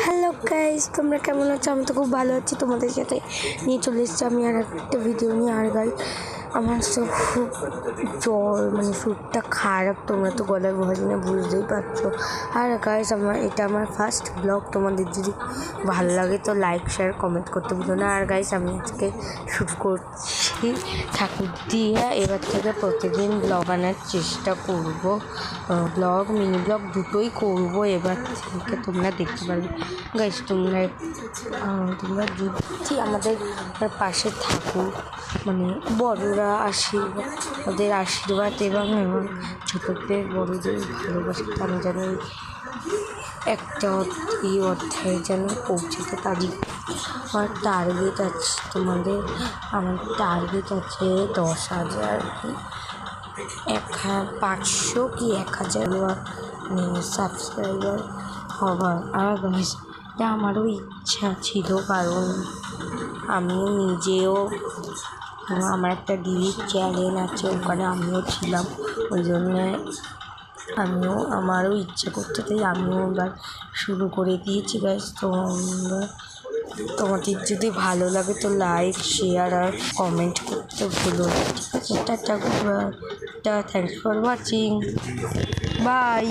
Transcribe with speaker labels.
Speaker 1: Hello guys, তোমরা কেমন আছো? আমি তো খুব ভালো আছি। তোমাদের সাথে নিয়ে চলে এসেছি আমি আর একটা ভিডিও নিয়ে। আর গাইস, আমার সব খুব জ্বর, মানে সুরটা খারাপ। তোমরা তো গলায় ভয় না, বুঝতেই পারছো। আর গাইস, এটা আমার ফার্স্ট ব্লগ। তোমাদের যদি ভালো লাগে তো লাইক, শেয়ার, কমেন্ট করতে ভুলো না। আর গাইস, আমি আজকে শুরু করছি ঠাকুর দিয়ে। এবার থেকে প্রতিদিন ব্লগ আনার চেষ্টা করব। ব্লগ, মিনি ব্লগ দুটোই করব এবার থেকে। তোমরা দেখতে পারবে গাইস। তোমরা যদি আমাদের পাশে থাকো, মানে বড়রা ওদের আশীর্বাদ এবং ছোটদের বড়দের ভালোবাসা, আমি যেন একটা অধ্যায়ে যেন পৌঁছাতে পারি। আমার টার্গেট আছে আমার টার্গেট আছে 10,000, 500 কি 1,000 সাবস্ক্রাইবার হবার। আর এটা আমারও ইচ্ছা ছিল, কারণ আমিও নিজেও, আমার একটা দিদির চ্যানেল আছে, ওখানে আমিও ছিলাম। ওই জন্যে আমারও ইচ্ছে করতে, তাই আমিও এবার শুরু করে দিয়েছি গাইস। তোমাদের যদি ভালো লাগে তো লাইক, শেয়ার আর কমেন্ট করতে ভুলো না, ঠিক আছে? Tata, good bye, thanks for watching, by.